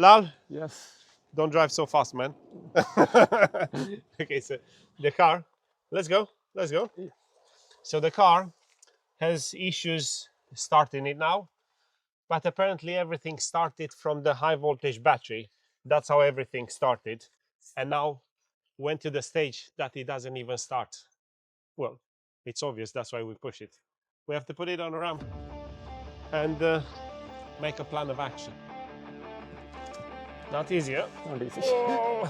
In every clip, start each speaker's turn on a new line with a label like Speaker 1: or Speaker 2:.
Speaker 1: Lal,
Speaker 2: Yes.
Speaker 1: don't drive so fast, man. Okay, so the car, let's go. So the car has issues starting it now, but apparently everything started from the high voltage battery. That's how everything started. And now went to the stage that it doesn't even start. Well, it's obvious, that's why we push it. We have to put it on a ramp and make a plan of action. Not easier.
Speaker 2: Not easy.
Speaker 1: Oh.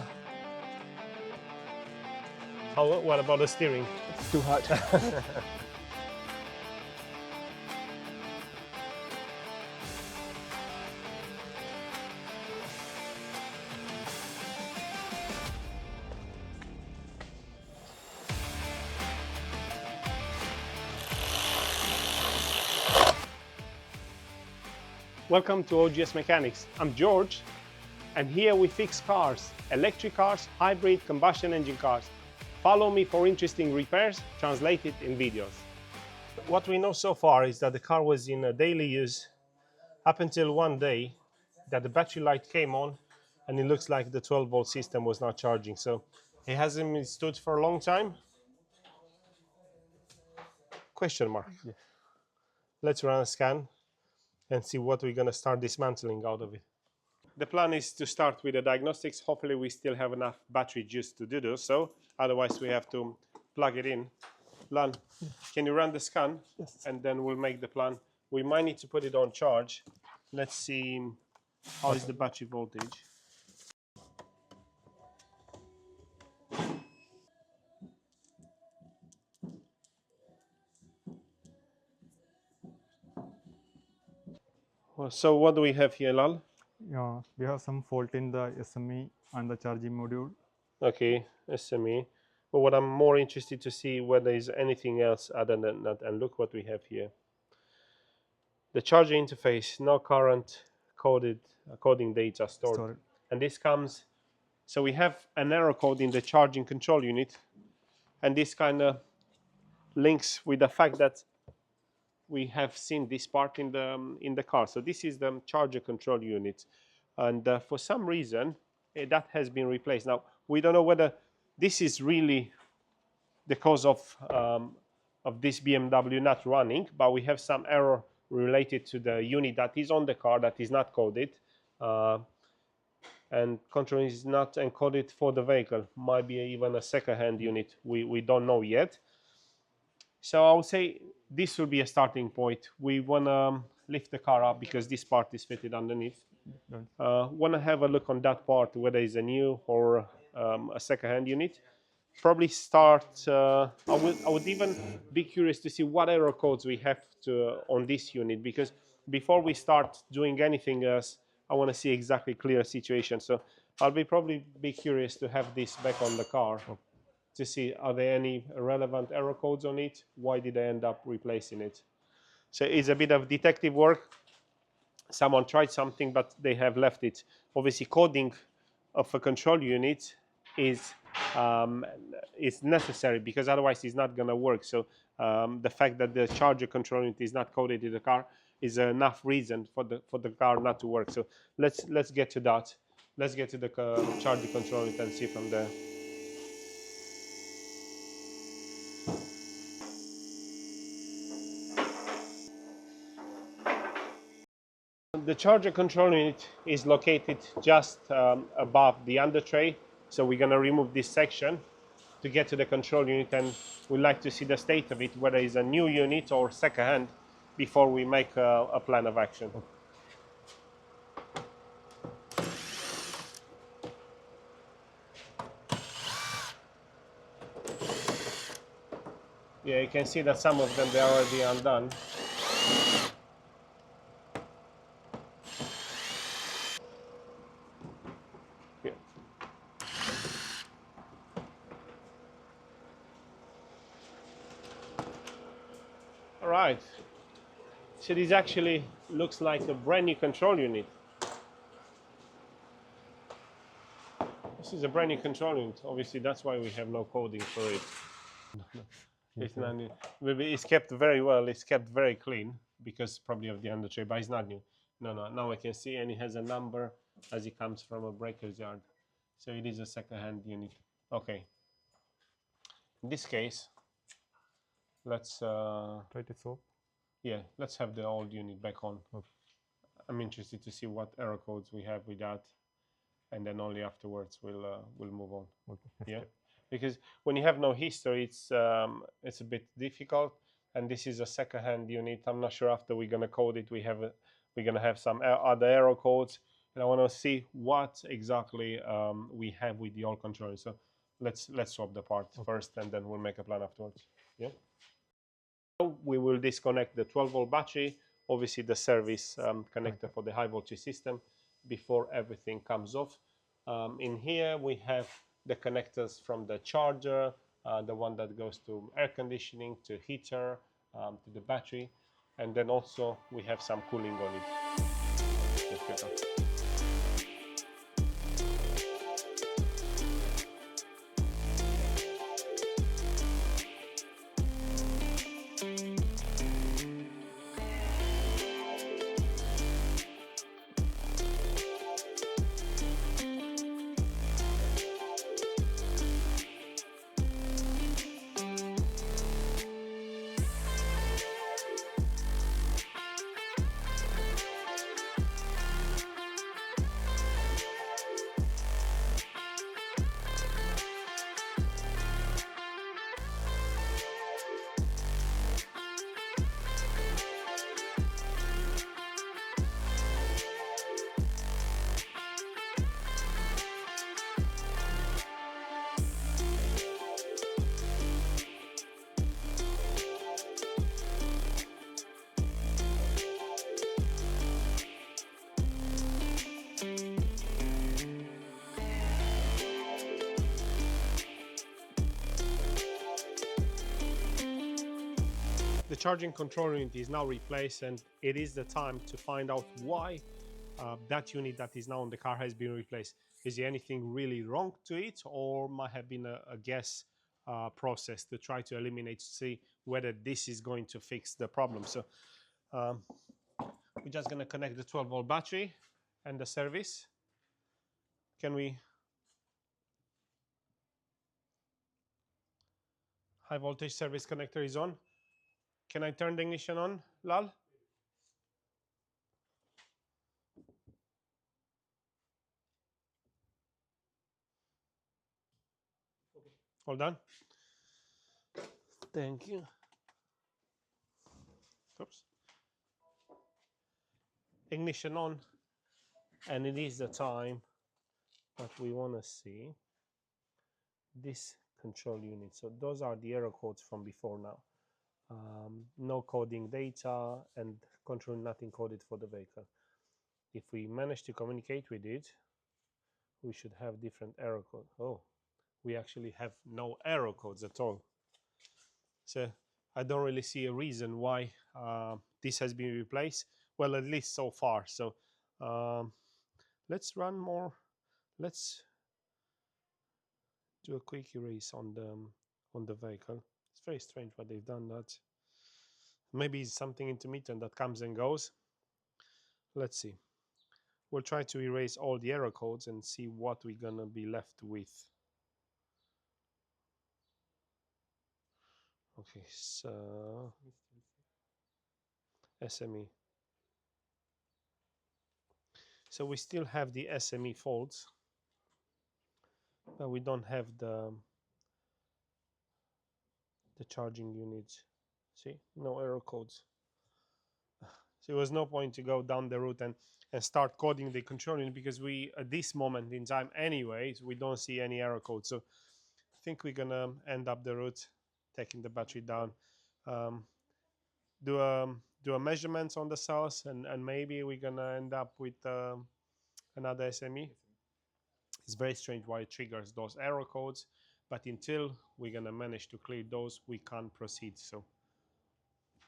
Speaker 1: What about the steering?
Speaker 2: It's too hard.
Speaker 1: Welcome to OGS Mechanics. I'm George, and here we fix cars, electric cars, hybrid, combustion engine cars. Follow me for interesting repairs translated in videos. What we know so far is that the car was in a daily use up until one day that the battery light came on and it looks like the 12-volt system was not charging. So it hasn't been stood for a long time? Question mark.
Speaker 2: Yeah.
Speaker 1: Let's run a scan and see what we're going to start dismantling out of it. The plan is to start with the diagnostics. Hopefully we still have enough battery juice to do so. Otherwise we have to plug it in. Lan, can you run the scan?
Speaker 2: Yes.
Speaker 1: And then we'll make the plan. We might need to put it on charge. Let's see how is the battery voltage. So what do we have here, Lal?
Speaker 2: Yeah, we have some fault in the SME and the charging module.
Speaker 1: Okay, SME. But what I'm more interested to see whether there is anything else other than that. And look what we have here. The charger interface, no current coding data stored. And this comes, so we have an error code in the charging control unit, and this kind of links with the fact that we have seen this part in the car. So this is the charger control unit, and for some reason that has been replaced. Now we don't know whether this is really the cause of this BMW not running, but we have some error related to the unit that is on the car that is not coded, and control is not encoded for the vehicle. Might be even a second-hand unit. We don't know yet. So I would say this will be a starting point. We want to lift the car up because this part is fitted underneath. Want to have a look on that part, whether it's a new or a second-hand unit. Probably start. I would even be curious to see what error codes we have on this unit, because before we start doing anything else, I want to see exactly clear situation. So I'll probably be curious to have this back on the car to see are there any relevant error codes on it. Why did I end up replacing it? So it's a bit of detective work. Someone tried something, but they have left it. Obviously, coding of a control unit is necessary, because otherwise it's not going to work. So the fact that the charger control unit is not coded in the car is enough reason for the car not to work. So let's get to that. Let's get to the charger control unit and see from there. The charger control unit is located just above the under tray. So we're going to remove this section to get to the control unit, and we'd like to see the state of it, whether it's a new unit or second hand, before we make a plan of action. Yeah, you can see that some of them, they're already undone. Yeah. All right. So this actually looks like a brand new control unit. This is a brand new control unit. Obviously, that's why we have no coding for it. It's not new. Maybe it's kept very well. It's kept very clean because probably of the under tray, but it's not new. No. Now I can see, and it has a number as it comes from a breaker's yard. So it is a second-hand unit. Okay. In this case, let's
Speaker 2: Try to swap.
Speaker 1: yeah, let's have the old unit back on.
Speaker 2: Okay.
Speaker 1: I'm interested to see what error codes we have with that, and then only afterwards we'll move on.
Speaker 2: Okay.
Speaker 1: Yeah, because when you have no history, it's a bit difficult. And this is a second-hand unit. I'm not sure after we're gonna code it, we're gonna have some other error codes, and I want to see what exactly we have with the old controller. So let's swap the part first, and then we'll make a plan afterwards. Yeah. We will disconnect the 12-volt battery, obviously the service connector for the high voltage system, before everything comes off. In here we have the connectors from the charger, the one that goes to air conditioning, to heater, to the battery, and then also we have some cooling on it. Let's get that. The charging control unit is now replaced, and it is the time to find out why that unit that is now on the car has been replaced. Is there anything really wrong to it, or might have been a guess process to try to eliminate, to see whether this is going to fix the problem. So we're just going to connect the 12-volt battery and the service. Can we? High voltage service connector is on. Can I turn the ignition on, Lal? All done? Thank you. Oops. Ignition on, and it is the time that we want to see this control unit. So those are the error codes from before now. No coding data and control nothing coded for the vehicle. If we manage to communicate with it, we should have different error code. Oh, we actually have no error codes at all. So I don't really see a reason why this has been replaced. Well, at least so far. So let's run more. Let's do a quick erase on the vehicle. It's very strange why they've done that. Maybe it's something intermittent that comes and goes. Let's see. We'll try to erase all the error codes and see what we're gonna be left with. Okay, so SME. So we still have the SME faults, but we don't have the charging units. See, no error codes. So there was no point to go down the route and start coding the control unit, because we, at this moment in time anyways, we don't see any error code. So I think we're gonna end up the route taking the battery down, do a measurements on the cells, and maybe we're gonna end up with another SME. It's very strange why it triggers those error codes, but until we're gonna manage to clear those, we can't proceed. So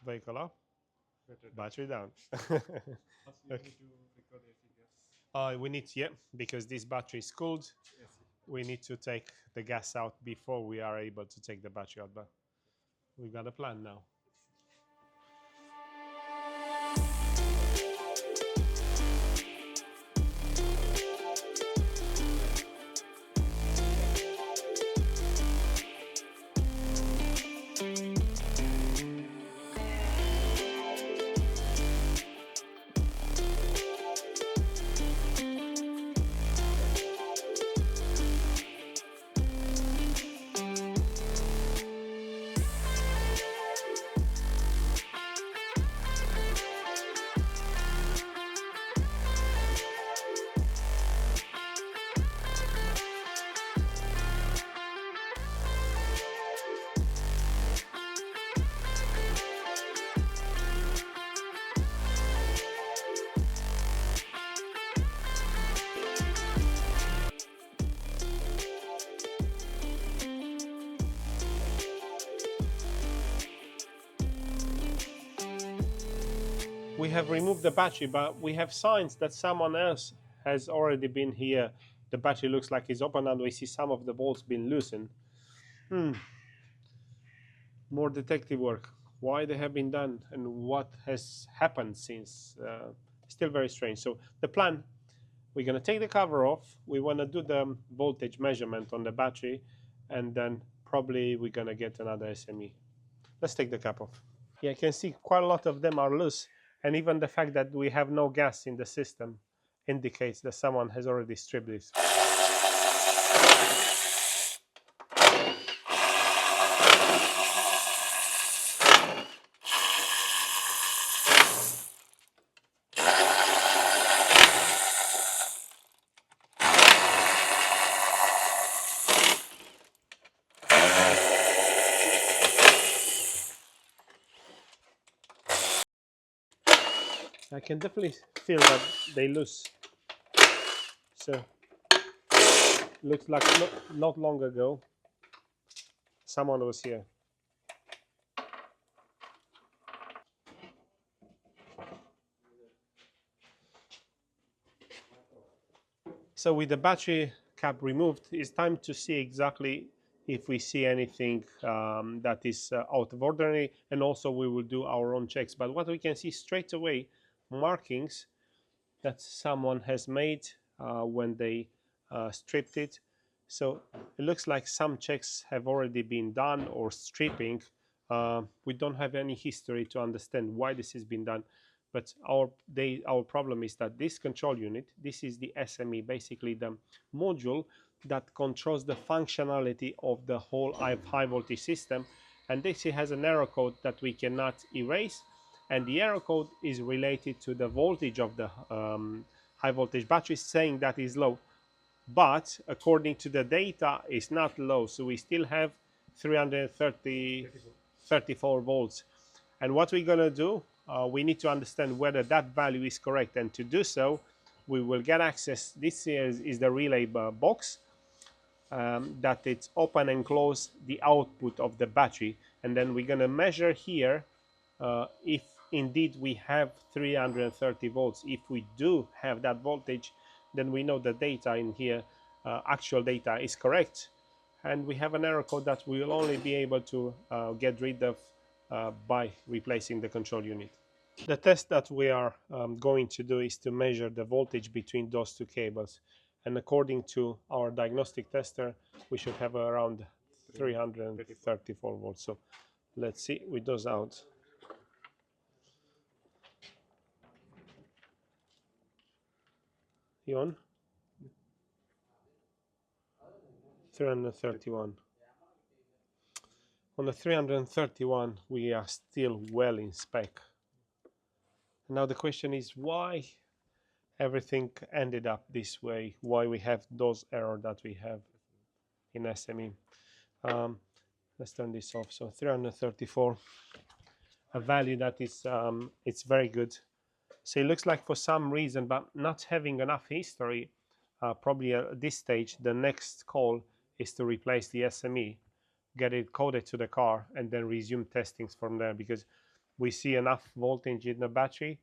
Speaker 1: vehicle up, battery down. Okay. We need, yeah, because this battery is cooled, we need to take the gas out before we are able to take the battery out, but we got a plan now. we have removed the battery, but we have signs that someone else has already been here. The battery looks like it's open and we see some of the bolts being loosened. More detective work. Why they have been done and what has happened since. Still very strange. So the plan, we're going to take the cover off. We want to do the voltage measurement on the battery, and then probably we're going to get another SME. Let's take the cap off. Yeah, you can see quite a lot of them are loose, and even the fact that we have no gas in the system indicates that someone has already stripped this. I can definitely feel that they loose. So looks like not long ago someone was here. So with the battery cap removed, it's time to see exactly if we see anything that is out of ordinary, and also we will do our own checks. But what we can see straight away, markings that someone has made when they stripped it. So it looks like some checks have already been done, or stripping. We don't have any history to understand why this has been done, but our problem is that this control unit, this is the SME, basically the module that controls the functionality of the whole high voltage system, and this has an error code that we cannot erase, and the error code is related to the voltage of the high voltage battery, saying that is low, but according to the data it's not low, so we still have 34 volts. And what we're going to do, we need to understand whether that value is correct, and to do so we will get access. This is the relay box that it's open and close the output of the battery, and then we're going to measure here if indeed we have 330 volts. If we do have that voltage, then we know the data in here, actual data, is correct, and we have an error code that we will only be able to get rid of by replacing the control unit. The test that we are going to do is to measure the voltage between those two cables, and according to our diagnostic tester we should have around 334 volts. So let's see with those out. You on? 331. On the 331 we are still well in spec. Now the question is why everything ended up this way, why we have those errors that we have in SME. Let's turn this off. So 334, a value that is it's very good. So it looks like for some reason, but not having enough history, probably at this stage the next call is to replace the SME, get it coded to the car, and then resume testings from there, because we see enough voltage in the battery.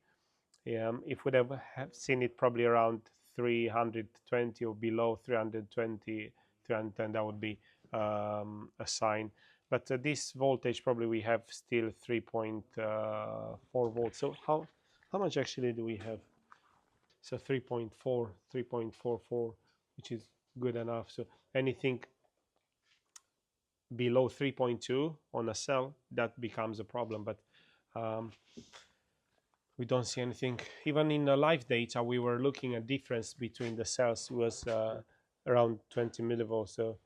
Speaker 1: If we'd have seen it probably around 320 or below 320, 310, that would be a sign. But this voltage, probably we have still 3.4 volts. So how much actually do we have? So 3.4, 3.44, which is good enough. So anything below 3.2 on a cell, that becomes a problem. But we don't see anything. Even in the live data, we were looking at difference between the cells was around 20 millivolts. So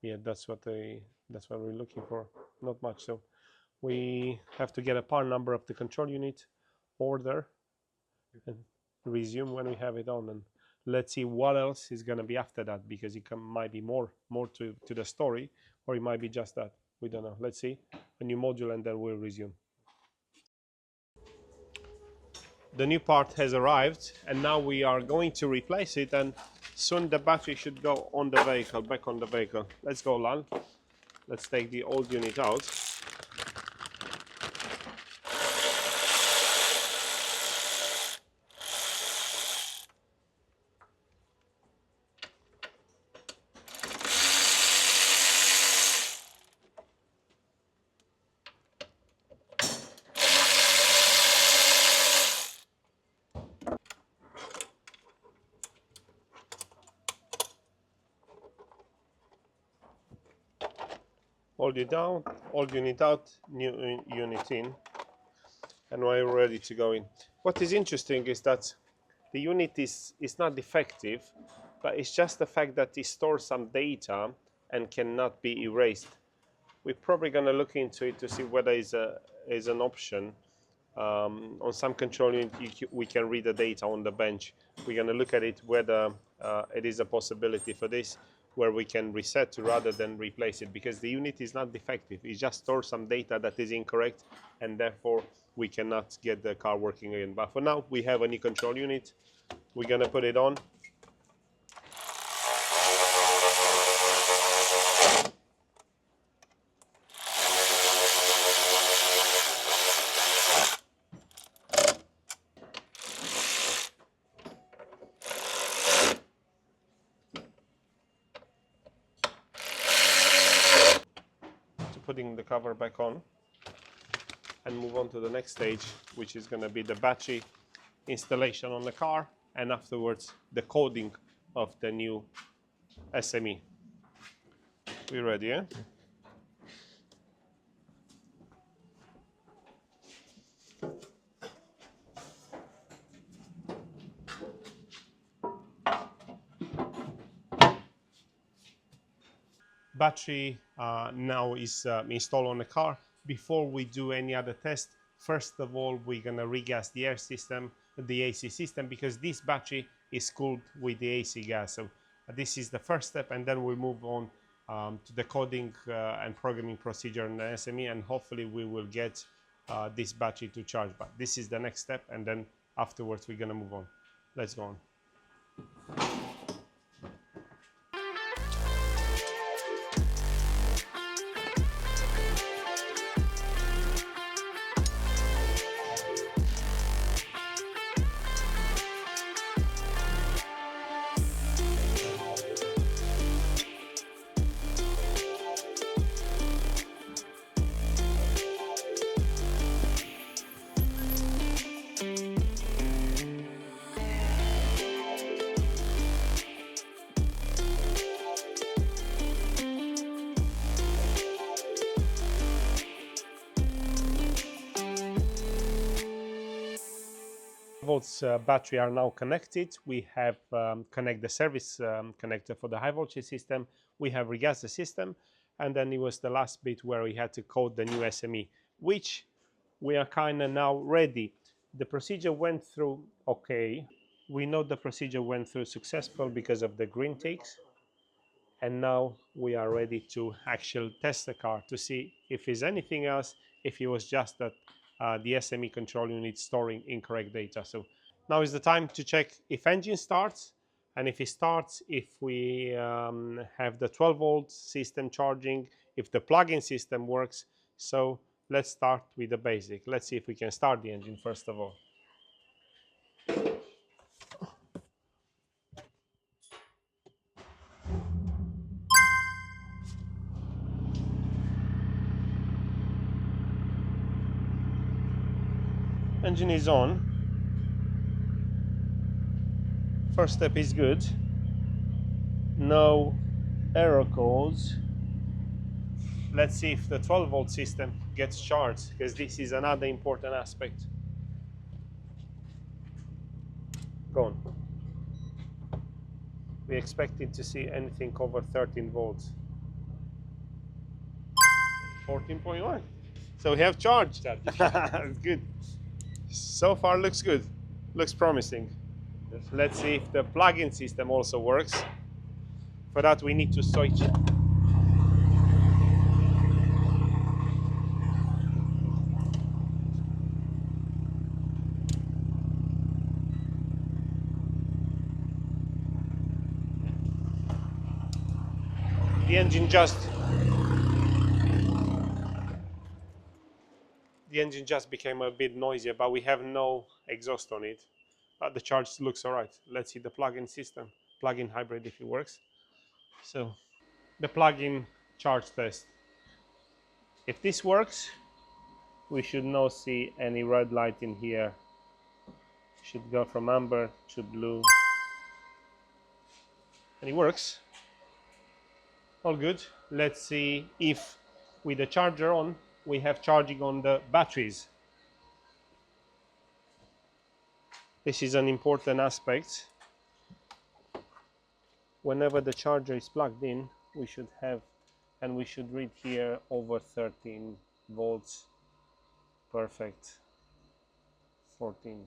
Speaker 1: yeah, that's what we're looking for. Not much. So we have to get a part number of the control unit, order, and resume when we have it on, and let's see what else is going to be after that, because it might be more to the story, or it might be just that. We don't know. Let's see a new module, and then we'll resume. The new part has arrived, and now we are going to replace it, and soon the battery should go on the vehicle, back on the vehicle. Let's go, Lan. Let's take the old unit out. Hold it down, old unit out, new unit in, and we're ready to go in. What is interesting is that the unit is not defective, but it's just the fact that it stores some data and cannot be erased. We're probably going to look into it to see whether is an option. On some control unit, we can read the data on the bench. We're going to look at it whether it is a possibility for this, where we can reset rather than replace it, because the unit is not defective. It just stores some data that is incorrect, and therefore we cannot get the car working again. But for now, we have a new control unit. We're going to put it on. Putting the cover back on and move on to the next stage, which is going to be the battery installation on the car, and afterwards the coding of the new SME. We ready, yeah? Battery now is installed on the car. Before we do any other test, first of all, we're gonna regas the air system, the AC system, because this battery is cooled with the AC gas. So this is the first step, and then we'll move on to the coding and programming procedure in the SME, and hopefully we will get this battery to charge. But this is the next step, and then afterwards we're gonna move on. Let's go on. Volts battery are now connected. We have connect the service connector for the high voltage system. We have regas the system, and then it was the last bit where we had to code the new SME, which we are kind of now ready. The procedure went through okay. We know the procedure went through successful because of the green ticks, and now we are ready to actually test the car to see if there's anything else, if it was just that the SME control unit storing incorrect data. So now is the time to check if engine starts, and if it starts, if we have the 12-volt system charging, if the plug-in system works. So let's start with the basic. Let's see if we can start the engine first of all. Engine is on. First step is good. No error codes. Let's see if the 12-volt system gets charged, because this is another important aspect. Go on. We expected to see anything over 13 volts. 14.1. So we have charged. That's good. So far looks good. Looks promising. Let's see if the plug-in system also works. For that we need to switch. The engine just became a bit noisier, but we have no exhaust on it. But the charge looks all right. Let's see the plug-in system, plug-in hybrid, if it works. So the plug-in charge test. If this works, we should not see any red light in here. Should go from amber to blue. And it works. All good. Let's see if with the charger on, we have charging on the batteries. This is an important aspect. Whenever the charger is plugged in, we should have, and we should read here over 13 volts. Perfect. 14.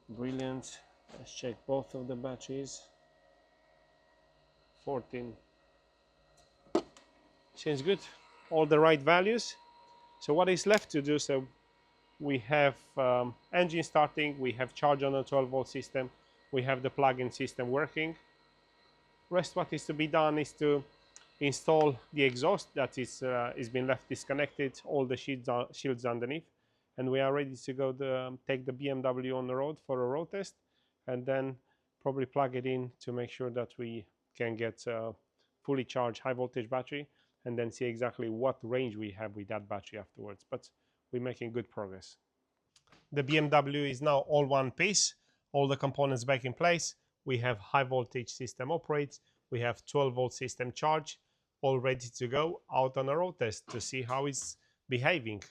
Speaker 1: Brilliant. Let's check both of the batteries. 14. Seems good. All the right values. So what is left to do? So we have engine starting, we have charge on a 12-volt system, we have the plug-in system working. Rest what is to be done is to install the exhaust that is been left disconnected, all the shields underneath, and we are ready to go take the BMW on the road for a road test, and then probably plug it in to make sure that we can get a fully charged high voltage battery, and then see exactly what range we have with that battery afterwards. But we're making good progress. The BMW is now all one piece, all the components back in place. We have high voltage system operates, we have 12-volt system charge, all ready to go out on a road test to see how it's behaving.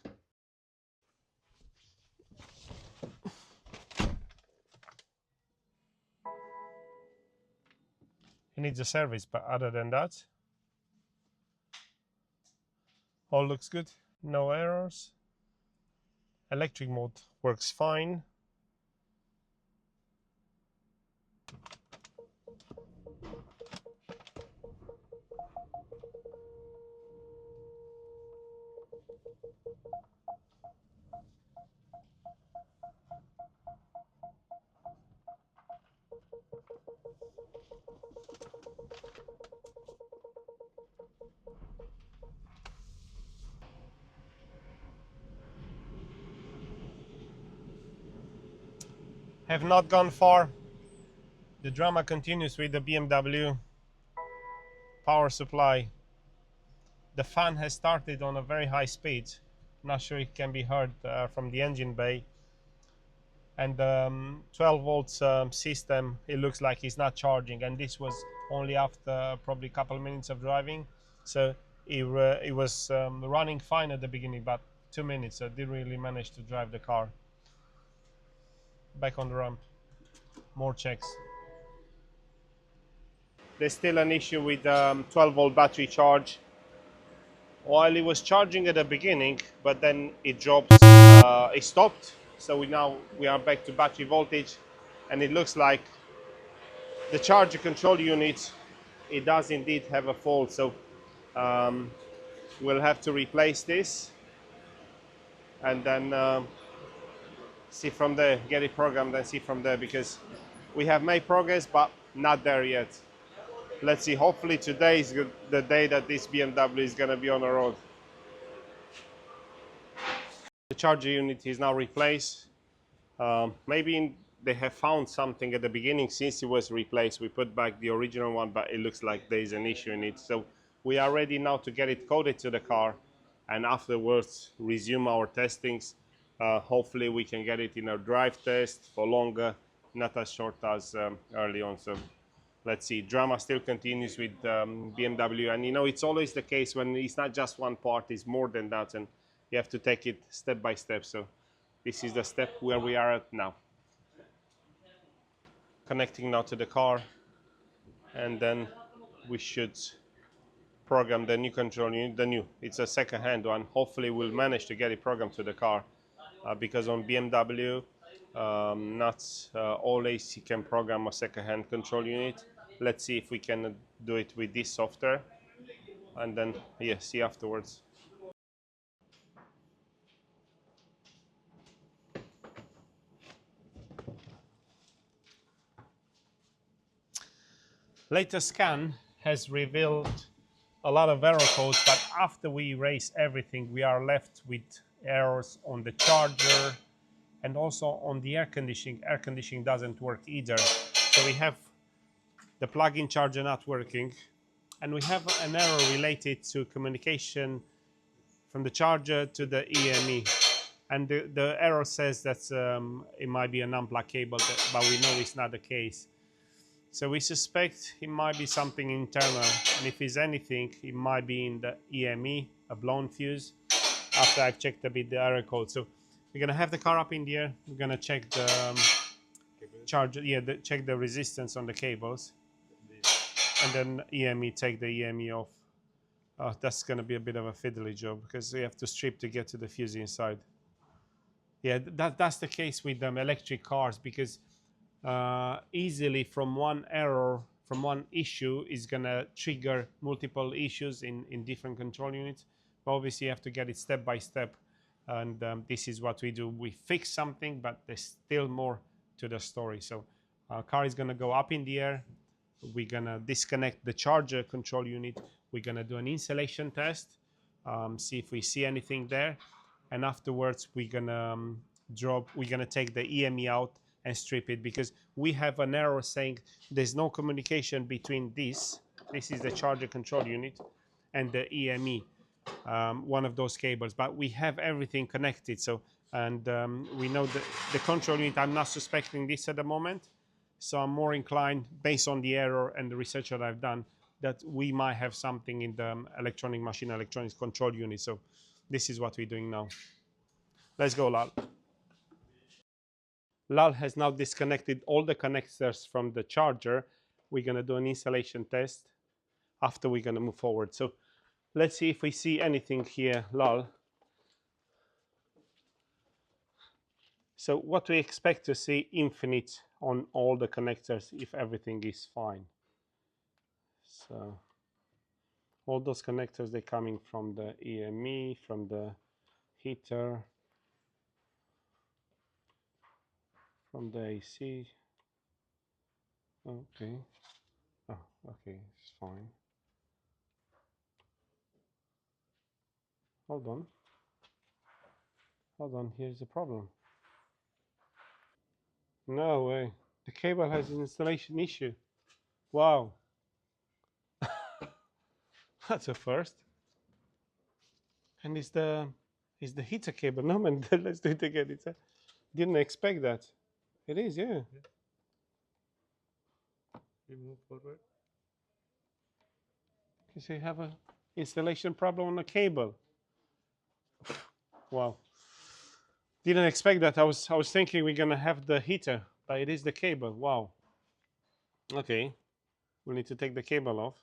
Speaker 1: It needs a service, but other than that, all looks good. No errors. Electric mode works fine. Have not gone far. The drama continues with the BMW power supply. The fan has started on a very high speed. Not sure it can be heard from the engine bay. And the 12 volts system, it looks like it's not charging, and this was only after probably a couple of minutes of driving. So it was running fine at the beginning, but 2 minutes, so I didn't really manage to drive the car. Back on the ramp, more checks. There's still an issue with 12 volt battery charge. While it was charging at the beginning, but then it dropped, it stopped. So we are back to battery voltage, and it looks like the charger control unit, it does indeed have a fault. So we'll have to replace this, and then see from there, get it programmed and see from there, because we have made progress, but not there yet. Let's see, hopefully today is the day that this BMW is going to be on the road. The charger unit is now replaced. Maybe they have found something at the beginning since it was replaced. We put back the original one, but it looks like there is an issue in it. So we are ready now to get it coded to the car, and afterwards resume our testings. Hopefully we can get it in a drive test for longer, not as short as early on. So let's see. Drama still continues with BMW, and you know, it's always the case when it's not just one part, it's more than that, and you have to take it step by step. So this is the step where we are at now. Connecting now to the car, and then we should program the new control unit. It's a second-hand one. Hopefully we'll manage to get it programmed to the car, because on BMW not always you can program a second-hand control unit. Let's see if we can do it with this software, and then see afterwards. Latest scan has revealed a lot of error codes, but after we erase everything, we are left with errors on the charger and also on the air conditioning. Air conditioning doesn't work either. So we have the plug-in charger not working, and we have an error related to communication from the charger to the EME. And the error says that it might be an unplugged cable, but we know it's not the case. So we suspect it might be something internal, and if it's anything, it might be in the EME, a blown fuse. After I've checked a bit the error code, so we're gonna have the car up in the air. We're gonna check the charger, yeah, check the resistance on the cables, and then EME, take the EME off. That's gonna be a bit of a fiddly job because we have to strip to get to the fuse inside. Yeah, that's the case with electric cars, because easily from one error, from one issue, is gonna trigger multiple issues in different control units. But obviously you have to get it step by step, and this is what we do. We fix something, but there's still more to the story. So our car is gonna go up in the air. We're gonna disconnect the charger control unit. We're gonna do an installation test, see if we see anything there, and afterwards we're gonna we're gonna take the EME out and strip it, because we have an error saying there's no communication between this is the charger control unit, and the EME, one of those cables, but we have everything connected. So, and we know that the control unit, I'm not suspecting this at the moment, so I'm more inclined, based on the error and the research that I've done, that we might have something in the electronic machine electronics control unit. So this is what we're doing now. Let's go, Lal. Lal has now disconnected all the connectors from the charger. We're going to do an installation test. After, we're going to move forward. So let's see if we see anything here, Lal. So what we expect to see, infinite on all the connectors if everything is fine. So all those connectors, they're coming from the EME, from the heater, from the AC. Okay. Oh, okay, it's fine. Hold on. Hold on, here's the problem. No way. The cable has an installation issue. Wow. That's a first. And it's the heater cable. No man, let's do it again. Didn't expect that. It is, yeah.
Speaker 2: We move forward.
Speaker 1: Because you have a installation problem on the cable. Wow. Didn't expect that. I was thinking we're gonna have the heater, but it is the cable. Wow. Okay. We need to take the cable off.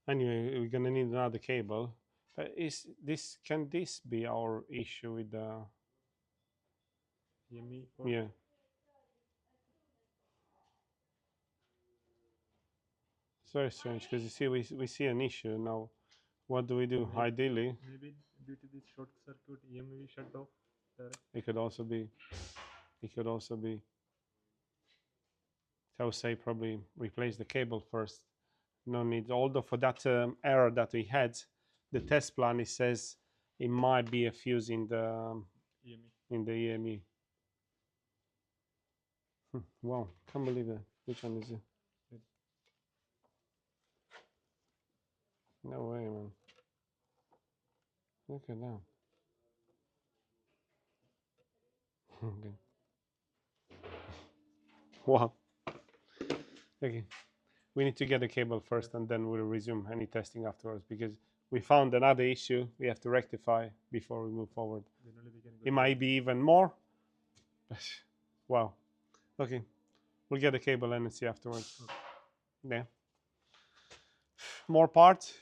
Speaker 1: Anyway, we're gonna need another cable. But can this be our issue with the
Speaker 2: EME.
Speaker 1: yeah? It's very strange, because you see we see an issue now. What do we do?
Speaker 2: Maybe,
Speaker 1: Ideally,
Speaker 2: maybe due to this short circuit, EME shut off.
Speaker 1: it could also be. It could also be. I would say probably replace the cable first. No need. Although for that error that we had, the test plan, it says it might be a fuse in the
Speaker 2: EME.
Speaker 1: EME. Wow, can't believe that. Which one is it? No way, man. Look at that. Okay. Wow. Okay. We need to get the cable first, and then we'll resume any testing afterwards, because we found another issue we have to rectify before we move forward.
Speaker 2: Then only we can go
Speaker 1: It might be even more. Wow. Okay. We'll get the cable and see afterwards. Yeah. More part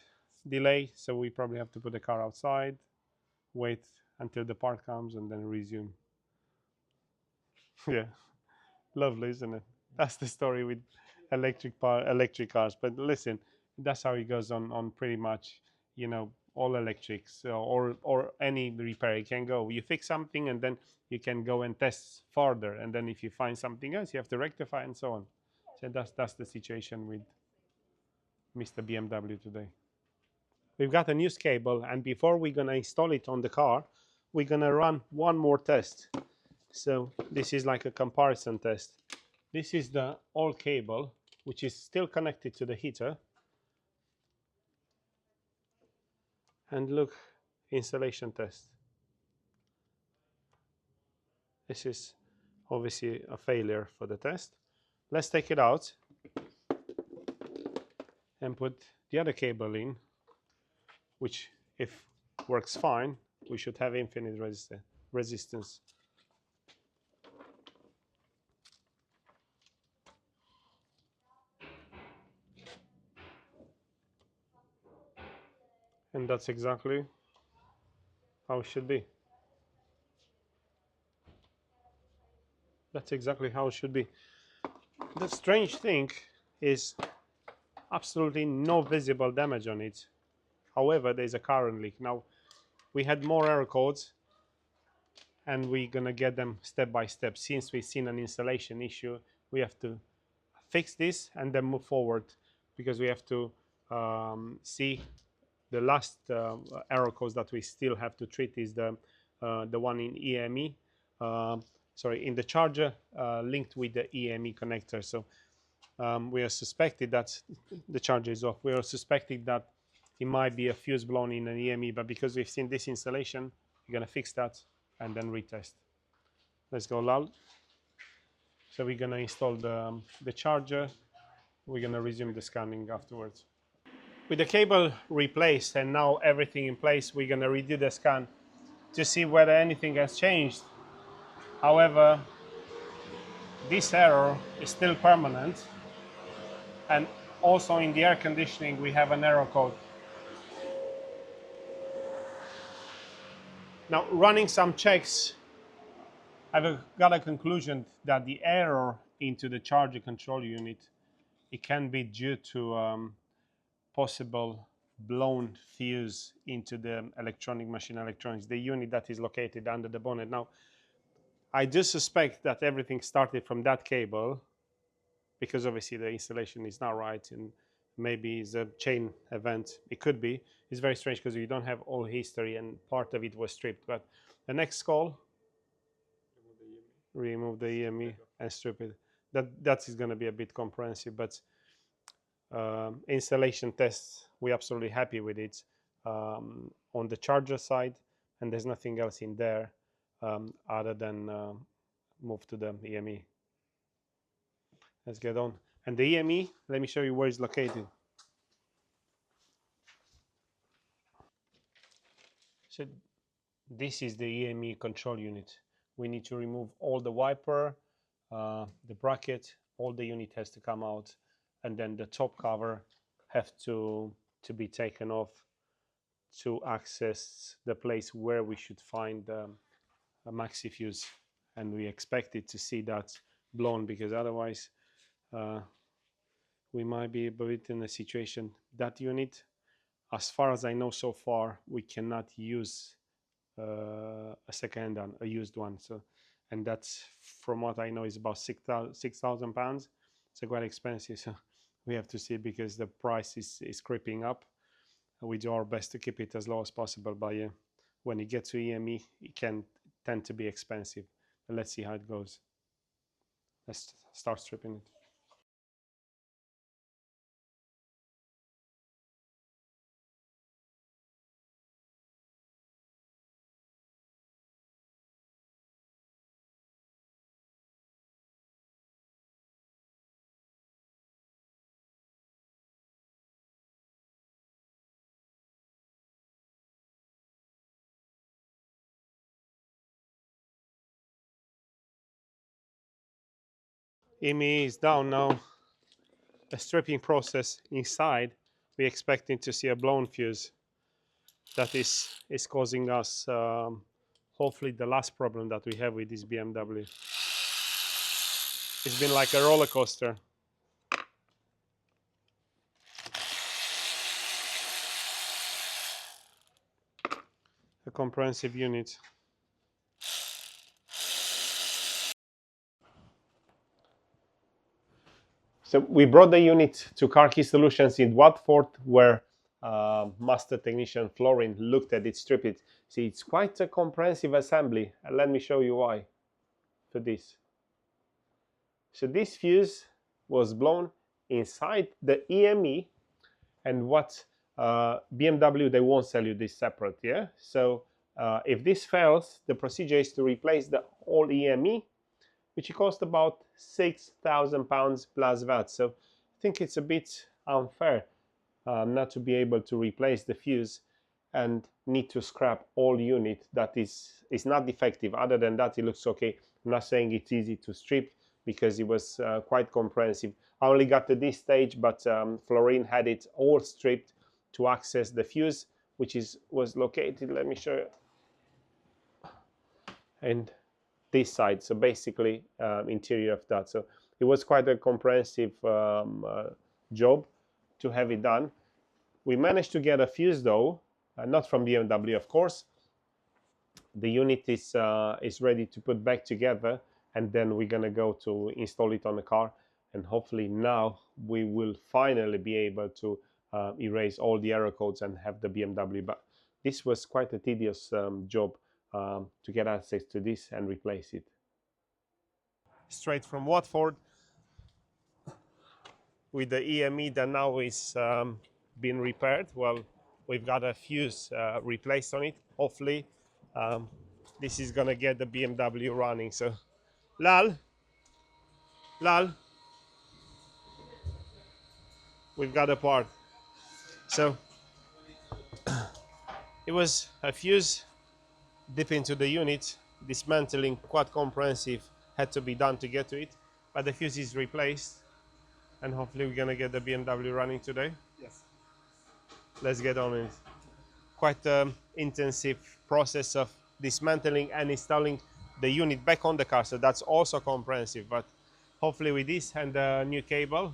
Speaker 1: delay, so we probably have to put the car outside, wait until the part comes, and then resume. Yeah. Lovely, isn't it? That's the story with electric cars. But listen, that's how it goes on pretty much, all electrics, or any repair. You can go, you fix something, and then you can go and test further, and then if you find something else, you have to rectify, and so on. So that's the situation with Mr. BMW today. We've got a news cable, and before we're gonna install it on the car, we're gonna run one more test. So this is like a comparison test. This is the old cable, which is still connected to the heater. And look, installation test. This is obviously a failure for the test. Let's take it out and put the other cable in, which if works fine, we should have infinite resistance. And that's exactly how it should be. That's exactly how it should be. The strange thing is absolutely no visible damage on it. However, there's a current leak. Now, we had more error codes, and we're gonna get them step by step. Since we've seen an installation issue, we have to fix this and then move forward, because we have to see the last error codes that we still have to treat is the one in EME. Sorry, in the charger linked with the EME connector. So we are suspected that the charger is off. We are suspecting that it might be a fuse blown in an EME, but because we've seen this installation, we're gonna fix that and then retest. Let's go, Lal. So we're gonna install the charger. We're gonna resume the scanning afterwards. With the cable replaced and now everything in place, we're gonna redo the scan to see whether anything has changed. However, this error is still permanent, and also in the air conditioning we have an error code. Now, running some checks, I've got a conclusion that the error into the charger control unit, it can be due to possible blown fuse into the electronic machine electronics, the unit that is located under the bonnet. Now, I do suspect that everything started from that cable, because obviously the installation is not right, and maybe it's a chain event. It could be. It's very strange because you don't have all history and part of it was stripped. But the next call, remove the EME and strip it. That is going to be a bit comprehensive, but installation tests, we're absolutely happy with it on the charger side, and there's nothing else in there other than move to the EME. Let's get on. And the EME, let me show you where it's located. So this is the EME control unit. We need to remove all the wiper, the bracket, all the unit has to come out, and then the top cover have to be taken off to access the place where we should find a maxi fuse. And we expected to see that blown, because otherwise we might be a bit in a situation. That unit, as far as I know so far, we cannot use a second hand, a used one. So, and that's, from what I know, is about £6,000. It's quite expensive. So we have to see, because the price is creeping up. We do our best to keep it as low as possible, but when it gets to EME, it can tend to be expensive. But let's see how it goes. Let's start stripping it. EME is down now. The stripping process inside, we're expecting to see a blown fuse. That is causing us hopefully the last problem that we have with this BMW. It's been like a roller coaster. A comprehensive unit. So we brought the unit to Car Key Solutions in Watford, where master technician Florin looked at it, stripped it. See, it's quite a comprehensive assembly, and let me show you why for this. So this fuse was blown inside the EME, and what BMW, they won't sell you this separate, yeah? So if this fails, the procedure is to replace the whole EME which cost about £6,000 plus VAT. So I think it's a bit unfair not to be able to replace the fuse and need to scrap all unit that is not defective. Other than that, it looks okay. I'm not saying it's easy to strip because it was quite comprehensive. I only got to this stage, but Florine had it all stripped to access the fuse, which was located, let me show you, and this side. So basically interior of that. So it was quite a comprehensive job to have it done. We managed to get a fuse though, not from BMW, of course. The unit is ready to put back together, and then we're gonna go to install it on the car, and hopefully now we will finally be able to erase all the error codes and have the BMW. But this was quite a tedious job to get access to this and replace it. Straight from Watford with the EME that now is been repaired. Well, we've got a fuse replaced on it. Hopefully this is gonna get the BMW running. So Lal, we've got a part. So it was a fuse deep into the unit. Dismantling, quite comprehensive, had to be done to get to it, but the fuse is replaced, and hopefully we're gonna get the BMW running today.
Speaker 2: Yes.
Speaker 1: Let's get on it. Quite intensive process of dismantling and installing the unit back on the car, so that's also comprehensive. But hopefully with this and the new cable,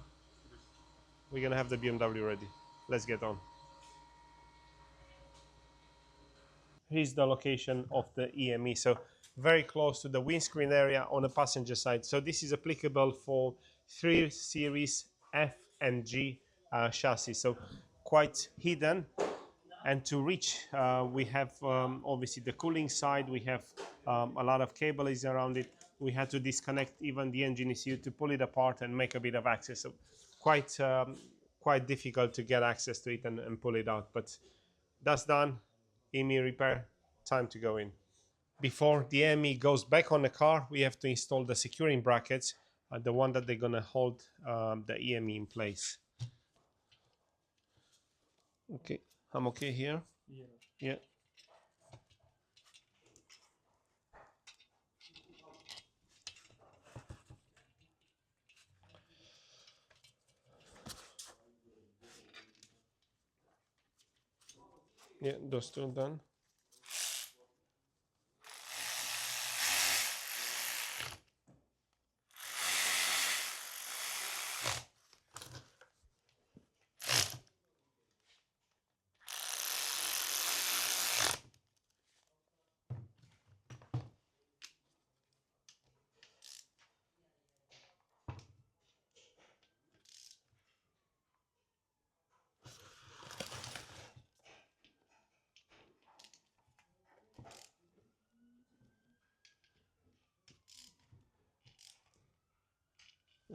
Speaker 1: we're gonna have the BMW ready. Let's get on. Here's the location of the EME, so very close to the windscreen area on the passenger side. So this is applicable for 3 Series F and G chassis, so quite hidden. And to reach, we have obviously the cooling side, we have a lot of cables around it. We had to disconnect even the engine ECU to pull it apart and make a bit of access. So quite difficult to get access to it and pull it out. But that's done. EME repair, time to go in. Before the EME goes back on the car, we have to install the securing brackets, the one that they're gonna hold the EME in place. Okay, I'm okay here. Yeah. Yeah, those two done.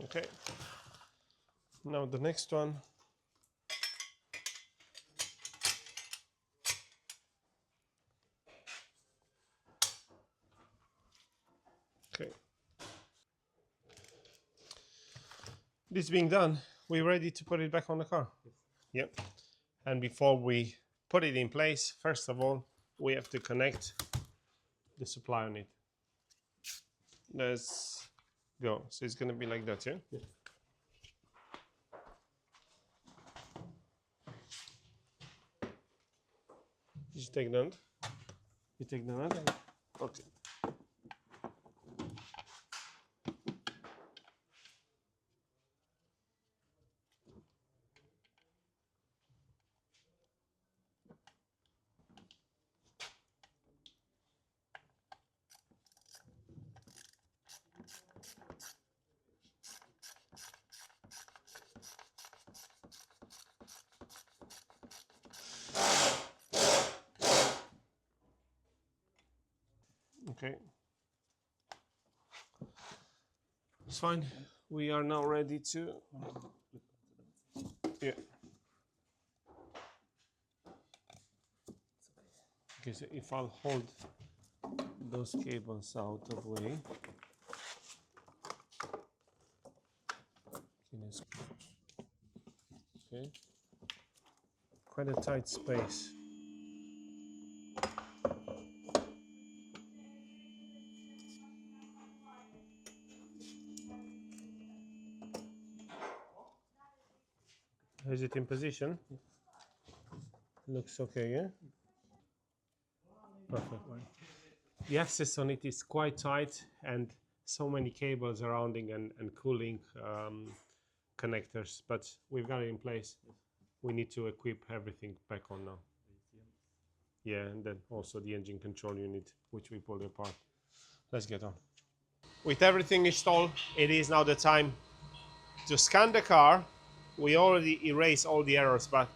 Speaker 1: Okay. Now the next one. Okay. This being done, we're ready to put it back on the car. Yep. And before we put it in place, first of all, we have to connect the supply on it. Let's go. So it's gonna be like that, yeah? Yeah. You take that. You take that. Okay. Okay. It's fine. We are now ready to. Yeah. Okay, so if I'll hold those cables out of the way. Okay. Quite a tight space. Is it in position? Looks okay, yeah? Perfect. The access on it is quite tight and so many cables surrounding and cooling connectors, but we've got it in place. We need to equip everything back on now. Yeah, and then also the engine control unit, which we pulled apart. Let's get on. With everything installed, it is now the time to scan the car. We already erased all the errors, but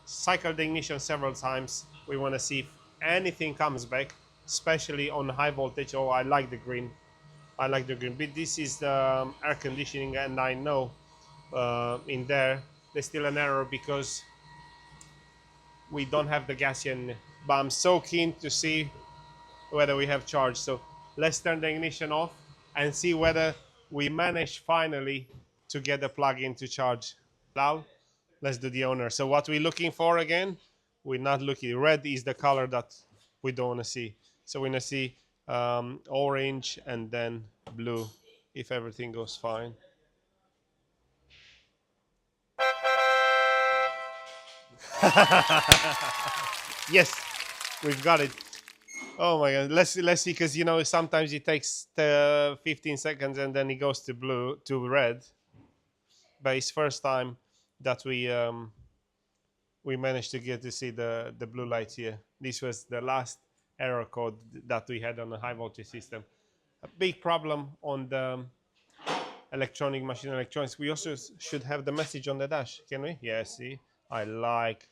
Speaker 1: cycle the ignition several times. We want to see if anything comes back, especially on high voltage. Oh, I like the green. I like the green. But this is the air conditioning, and I know in there's still an error because we don't have the gas in. But I'm so keen to see whether we have charge. So let's turn the ignition off and see whether we manage finally to get the plug-in to charge. Now, let's do the owner. So what we're looking for again, we're not looking. Red is the color that we don't want to see. So we're going to see orange and then blue if everything goes fine. Yes, we've got it. Oh my god, let's see, because you know sometimes it takes 15 seconds and then it goes to blue to red. But it's first time that we managed to get to see the blue lights here. This was the last error code that we had on the high voltage system. A big problem on the electronic machine electronics. We also should have the message on the dash, can we? Yeah, see, I like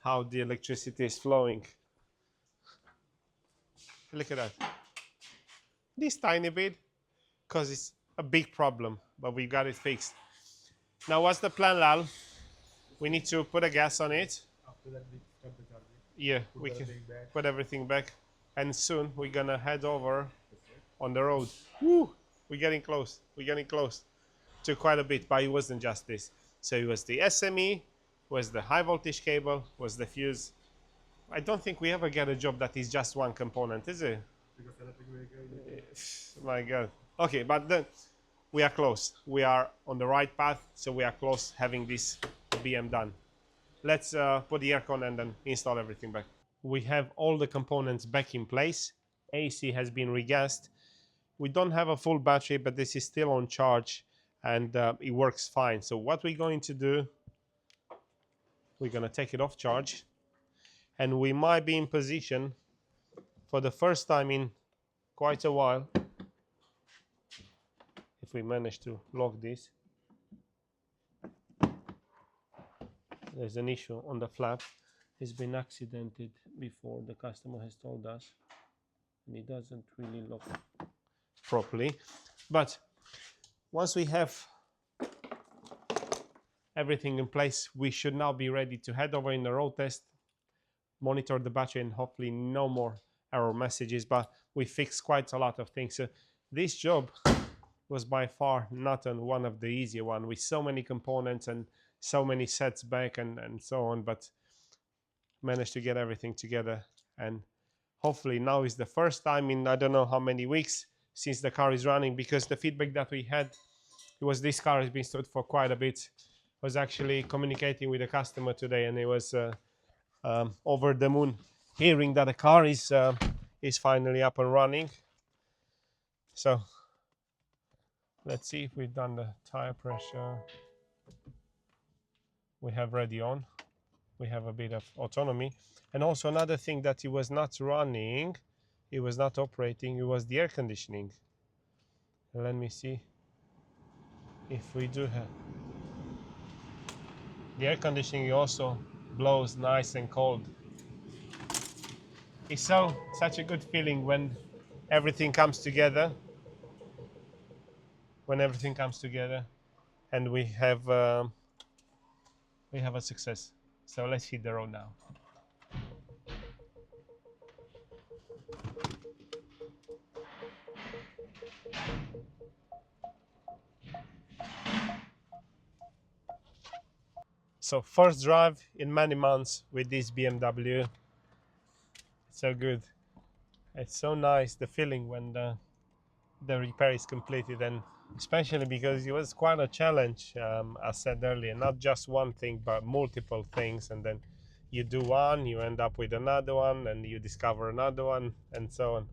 Speaker 1: how the electricity is flowing. Look at that. This tiny bit, because it's a big problem, but we got it fixed. Now what's the plan, Lal? We need to put a gas on it.
Speaker 2: After that, we start the charging.
Speaker 1: Yeah, we can put everything back, and soon we're gonna head over on the road. Woo! We're getting close. We're getting close to quite a bit, but it wasn't just this. So it was the SME, was the high voltage cable, was the fuse. I don't think we ever get a job that is just one component, is it? My God. Okay, but then we are close. We are on the right path, so we are close having this BM done. Let's put the aircon and then install everything back. We have all the components back in place. AC has been regassed. We don't have a full battery, but this is still on charge and it works fine. So what we're going to do, we're going to take it off charge, and we might be in position for the first time in quite a while, if we manage to lock this. There's an issue on the flap. It's been accidented before, the customer has told us, and it doesn't really lock properly. But once we have everything in place, we should now be ready to head over in the road test, monitor the battery, and hopefully no more error messages. But we fixed quite a lot of things. So this job was by far not one of the easier one, with so many components and so many sets back and so on, but managed to get everything together. And hopefully now is the first time in I don't know how many weeks since the car is running, because the feedback that we had, it was this car has been stood for quite a bit. I was actually communicating with a customer today, and it was over the moon hearing that the car is finally up and running. So let's see if we've done the tire pressure. We have ready on. We have a bit of autonomy. And also another thing that it was not running, it was not operating, it was the air conditioning. Let me see if we do have. The air conditioning also blows nice and cold. It's such a good feeling when everything comes together. When everything comes together and we have a success. So let's hit the road now. So first drive in many months with this BMW. It's so good. It's so nice, the feeling when the repair is completed, and especially because it was quite a challenge, as said earlier, not just one thing but multiple things, and then you do one, you end up with another one, and you discover another one, and so on.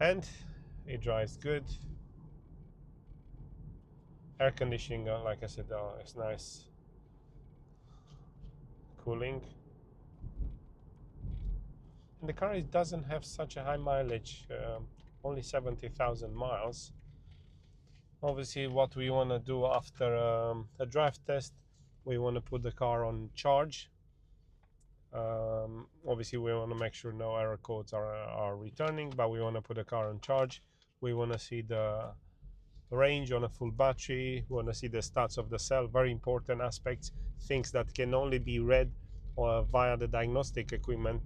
Speaker 1: And it drives good. Air conditioning, like I said, it's nice. Cooling. And the car doesn't have such a high mileage, only 70,000 miles. Obviously, what we want to do after a drive test, we want to put the car on charge. Obviously, we want to make sure no error codes are returning, but we want to put the car on charge. We want to see the range on a full battery. We want to see the stats of the cell, very important aspects, things that can only be read via the diagnostic equipment.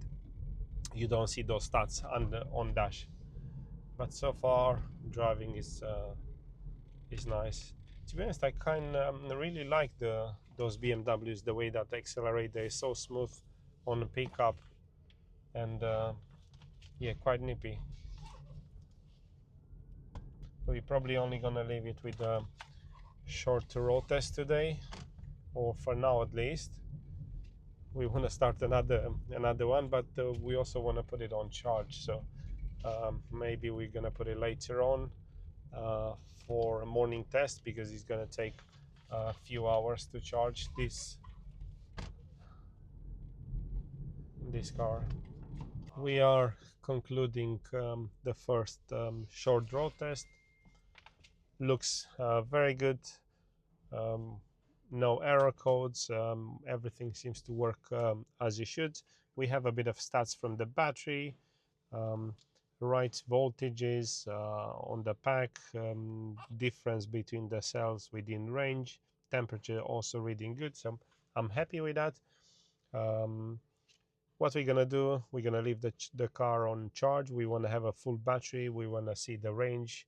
Speaker 1: You don't see those stats on dash. But so far, driving is nice. To be honest, I kind of really like those BMWs, the way that they accelerate. They're so smooth on the pickup, and yeah, quite nippy. We're probably only gonna leave it with a short road test today, or for now at least. We want to start another one, but we also want to put it on charge. So maybe we're gonna put it later on for a morning test, because it's gonna take a few hours to charge this car. We are concluding the first short road test. Looks very good. No error codes. Everything seems to work as it should. We have a bit of stats from the battery, right voltages on the pack, difference between the cells within range, temperature also reading good. So I'm happy with that. What we're gonna do, we're gonna leave the car on charge. We want to have a full battery. We want to see the range,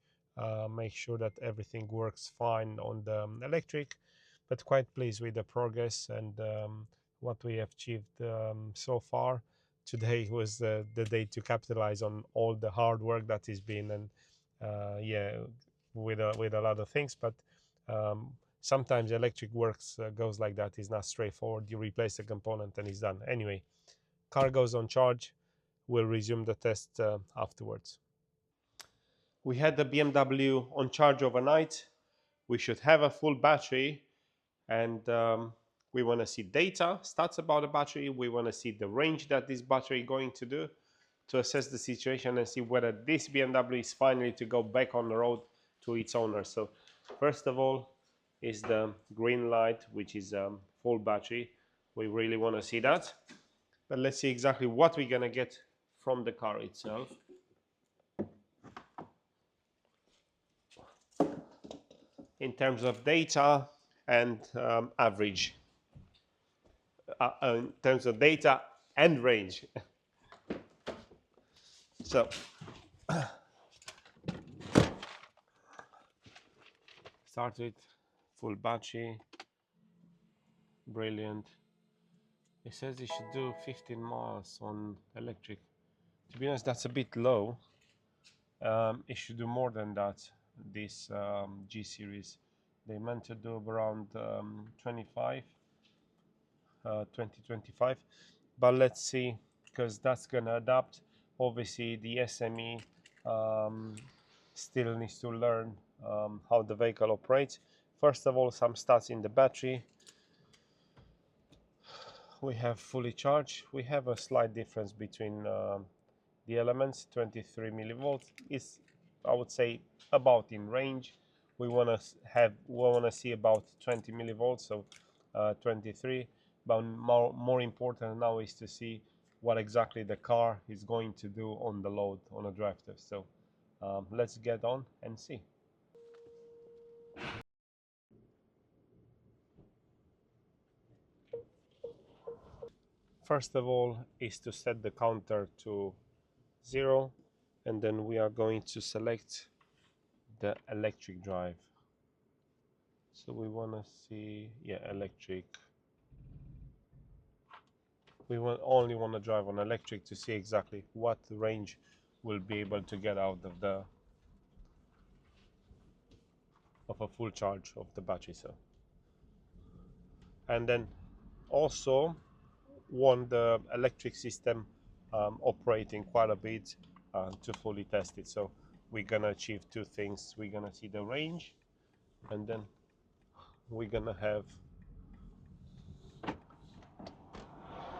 Speaker 1: make sure that everything works fine on the electric, but quite pleased with the progress and what we have achieved so far. Today was the day to capitalize on all the hard work that has been, and yeah, with a lot of things, but sometimes electric works goes like that. It's not straightforward. You replace the component and it's done. Anyway, car goes on charge. We'll resume the test afterwards. We had the BMW on charge overnight. We should have a full battery, and we want to see data, stats about the battery. We want to see the range that this battery is going to do, to assess the situation and see whether this BMW is finally to go back on the road to its owner. So first of all is the green light, which is full battery. We really want to see that. But let's see exactly what we're gonna get from the car itself. In terms of data and average. In terms of data and range. So start with full battery. Brilliant. It says it should do 15 miles on electric. To be honest, that's a bit low. It should do more than that, this G series. They meant to do around 20-25, but let's see, because that's gonna adapt. Obviously the SME still needs to learn how the vehicle operates. First of all, some stats in the battery. We have fully charged. We have a slight difference between the elements. 23 millivolts is, I would say, about in range. We want to see about 20 millivolts, so 23. But more important now is to see what exactly the car is going to do on the load on a drive test. So let's get on and see. First of all is to set the counter to 0, and then we are going to select the electric drive. So we want to see, yeah, electric. We only want to drive on electric to see exactly what range we'll be able to get out of a full charge of the battery cell. And then also want the electric system operating quite a bit to fully test it. So we're gonna achieve two things. We're gonna see the range, and then we're gonna have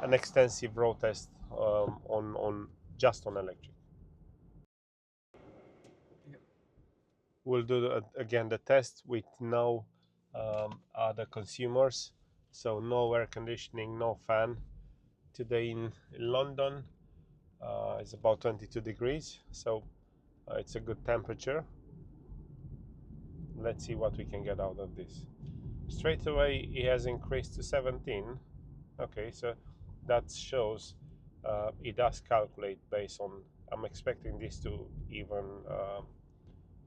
Speaker 1: an extensive road test on just on electric. We'll do again the test with no other consumers, so no air conditioning, no fan. Today in London it's about 22 degrees, so it's a good temperature. Let's see what we can get out of this. Straight away it has increased to 17. Okay, so that shows it does calculate based on, I'm expecting this to even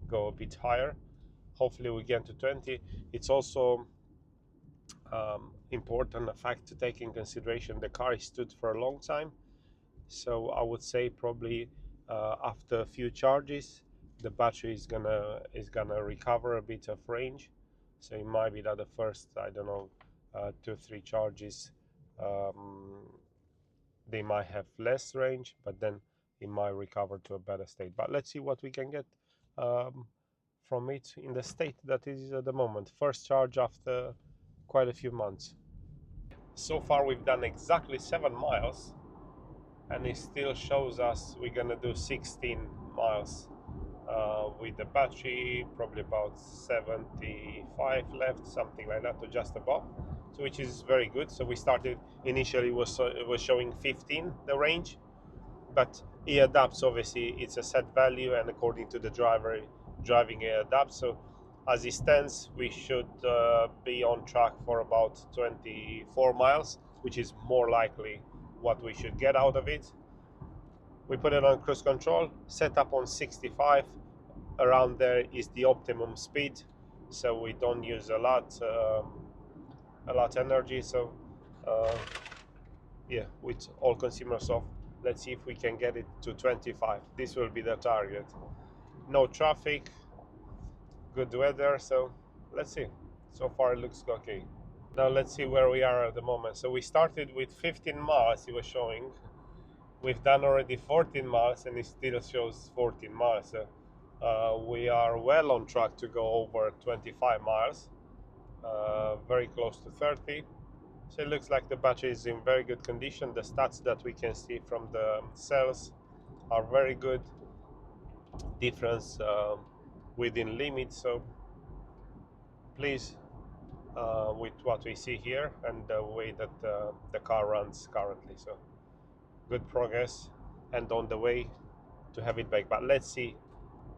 Speaker 1: go a bit higher. Hopefully we get to 20. It's also important fact to take in consideration the car is stood for a long time, so I would say probably after a few charges the battery is gonna recover a bit of range. So it might be that the first, I don't know, 2-3 charges they might have less range, but then it might recover to a better state. But let's see what we can get from it in the state that it is at the moment. First charge after quite a few months. So far we've done exactly 7 miles, and it still shows us we're gonna do 16 miles with the battery, probably about 75 left, something like that, or just above, so which is very good. So we started initially it was showing 15 the range, but it adapts. Obviously it's a set value, and according to the driver driving, it adapts. So as it stands we should be on track for about 24 miles, which is more likely what we should get out of it. We put it on cruise control, set up on 65. Around there is the optimum speed, so we don't use a lot energy. So yeah, with all consumers off, let's see if we can get it to 25. This will be the target. No traffic, good weather, so let's see. So far it looks okay. Now let's see where we are at the moment. So we started with 15 miles, it was showing. We've done already 14 miles and it still shows 14 miles. So we are well on track to go over 25 miles, very close to 30. So it looks like the battery is in very good condition. The stats that we can see from the cells are very good. Difference within limits. So please with what we see here and the way that the car runs currently. So good progress, and on the way to have it back. But let's see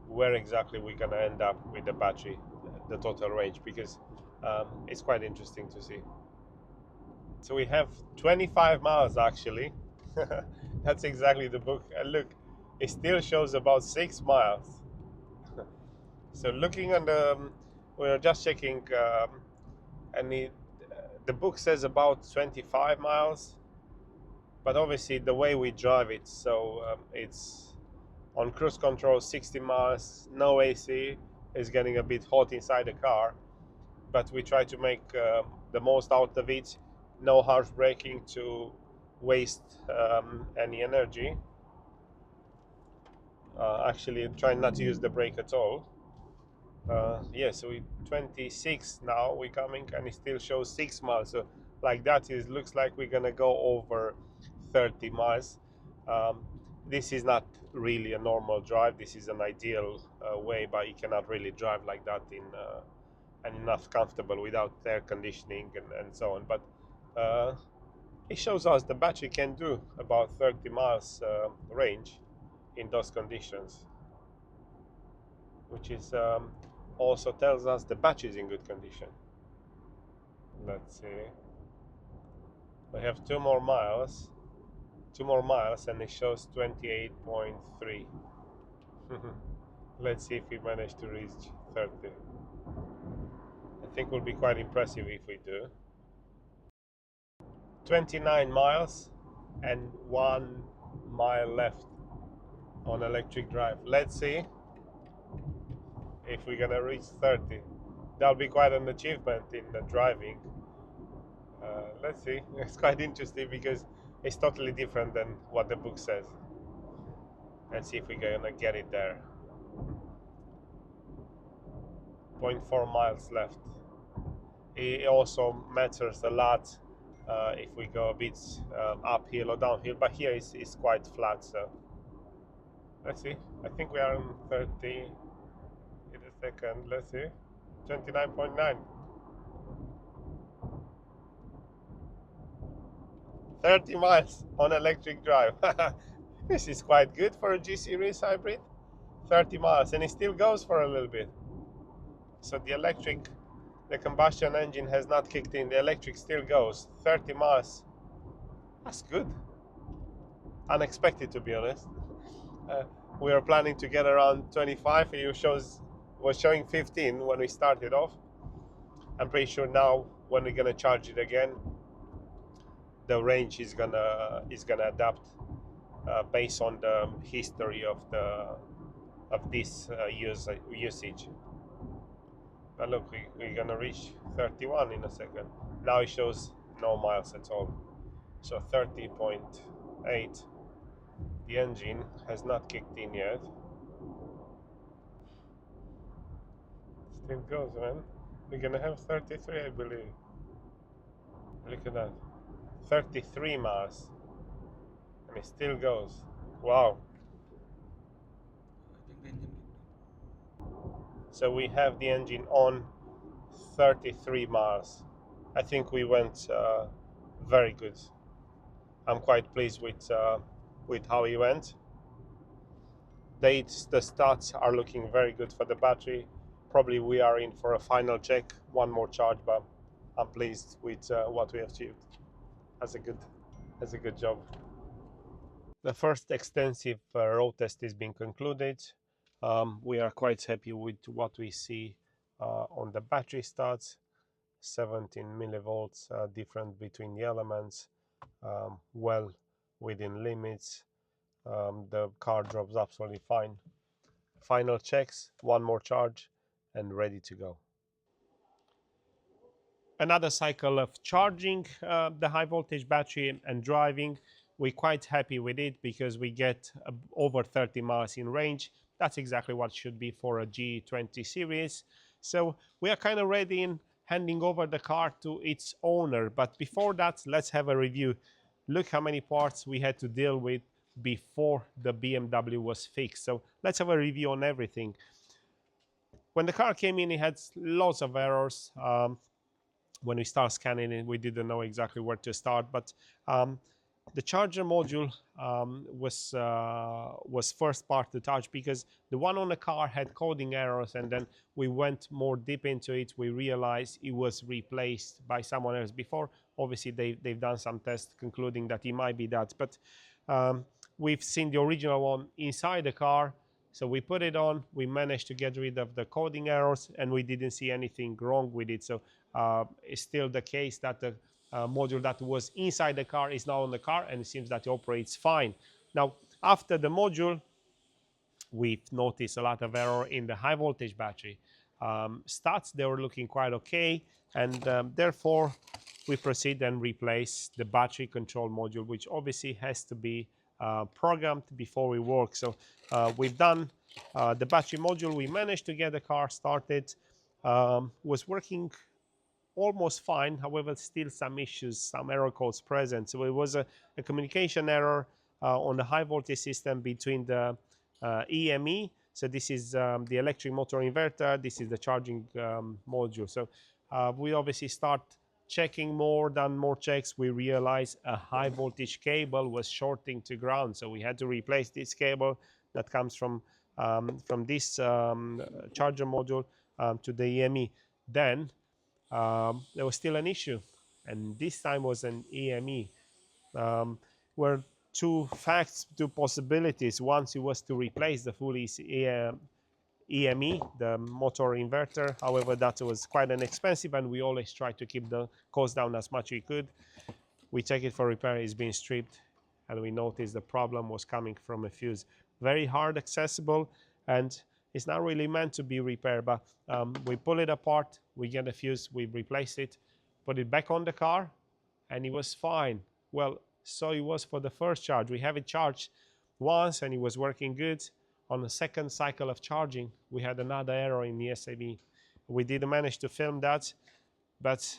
Speaker 1: where exactly we're gonna end up with the battery, the total range, because it's quite interesting to see. So we have 25 miles actually. That's exactly the book. And look, it still shows about 6 miles. So looking on the, we're just checking, and the book says about 25 miles, but obviously the way we drive it, so it's on cruise control, 60 miles, no AC, is getting a bit hot inside the car, but we try to make the most out of it. No harsh braking to waste any energy. Actually trying not to use the brake at all. Yeah, so we 26 now, we're coming, and it still shows 6 miles. So like that, it looks like we're gonna go over 30 miles. This is not really a normal drive. This is an ideal way, but you cannot really drive like that in and enough comfortable without air conditioning and so on. But it shows us the battery can do about 30 miles range in those conditions, which is also tells us the battery is in good condition. Let's see. We have 2 more miles, and it shows 28.3. Let's see if we manage to reach 30. I think will be quite impressive if we do. 29 miles and 1 mile left on electric drive. Let's see if we're gonna reach 30. That'll be quite an achievement in the driving. Let's see. It's quite interesting because it's totally different than what the book says. Let's see if we're gonna get it there. 0.4 miles left. It also matters a lot if we go a bit uphill or downhill, but here it's quite flat, so let's see. I think we are in 30 in a second. Let's see. 29.9. 30 miles on electric drive. This is quite good for a G series hybrid. 30 miles, and it still goes for a little bit. So the combustion engine has not kicked in. The electric still goes 30 miles. That's good. Unexpected, to be honest. We were planning to get around 25. It was showing 15 when we started off. I'm pretty sure now when we're gonna charge it again, the range is gonna adapt based on the history of this usage. But look, we're gonna reach 31 in a second. Now it shows no miles at all. So 30.8. The engine has not kicked in yet. Still goes, man. We're gonna have 33, I believe. Look at that. 33 miles. And it still goes. Wow. So we have the engine on 33 miles. I think we went very good. I'm quite pleased with how he went. The stats are looking very good for the battery. Probably we are in for a final check, one more charge, but I'm pleased with what we achieved. That's a good job. The first extensive road test is being concluded. We are quite happy with what we see on the battery stats. 17 millivolts, different between the elements, well within limits. The car drops absolutely fine. Final checks, one more charge, and ready to go. Another cycle of charging the high voltage battery and driving. We're quite happy with it because we get over 30 miles in range. That's exactly what should be for a G20 series. So we are kind of ready in handing over the car to its owner. But before that, let's have a review. Look how many parts we had to deal with before the BMW was fixed. So let's have a review on everything. When the car came in, it had lots of errors. When we start scanning it, we didn't know exactly where to start, but the charger module was first part to touch because the one on the car had coding errors, and then we went more deep into it. We realized it was replaced by someone else before. Obviously, they've done some tests concluding that it might be that, but we've seen the original one inside the car. So we put it on, we managed to get rid of the coding errors, and we didn't see anything wrong with it. So it's still the case that the module that was inside the car is now on the car, and it seems that it operates fine. Now, after the module, we've noticed a lot of error in the high voltage battery. Stats, they were looking quite okay, and therefore we proceed and replace the battery control module, which obviously has to be programmed before we work. So we've done the battery module. We managed to get the car started. Was working almost fine. However, still some issues, some error codes present. So it was a communication error on the high voltage system between the EME. So this is the electric motor inverter. This is the charging module. So we obviously start checking more checks. We realized a high voltage cable was shorting to ground. So we had to replace this cable that comes from this charger module to the EME. Then there was still an issue, and this time was an EME. Were two facts, two possibilities. Once it was to replace the full EME, the motor inverter. However, that was quite inexpensive, and we always try to keep the cost down as much we could. We take it for repair, it's been stripped, and we noticed the problem was coming from a fuse. Very hard accessible, and it's not really meant to be repaired, but we pull it apart, we get a fuse, we replace it, put it back on the car, and it was fine. Well, so it was for the first charge. We have it charged once, and it was working good. On the second cycle of charging, we had another error in the SAB. We didn't manage to film that, but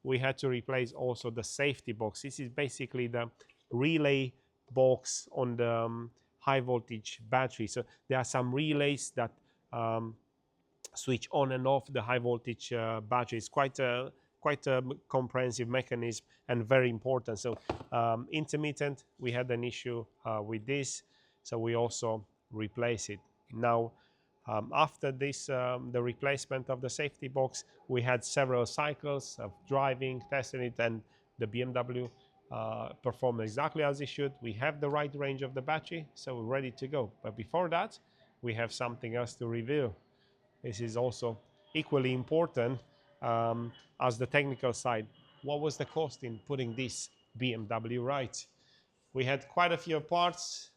Speaker 1: we had to replace also the safety box. This is basically the relay box on the high voltage battery. So there are some relays that switch on and off the high voltage battery. It's quite a comprehensive mechanism and very important. So intermittent, we had an issue with this, so we also replace it. Now, after this, the replacement of the safety box, we had several cycles of driving, testing it, and the BMW performed exactly as it should. We have the right range of the battery, so we're ready to go. But before that, we have something else to review. This is also equally important as the technical side. What was the cost in putting this BMW right? We had quite a few parts.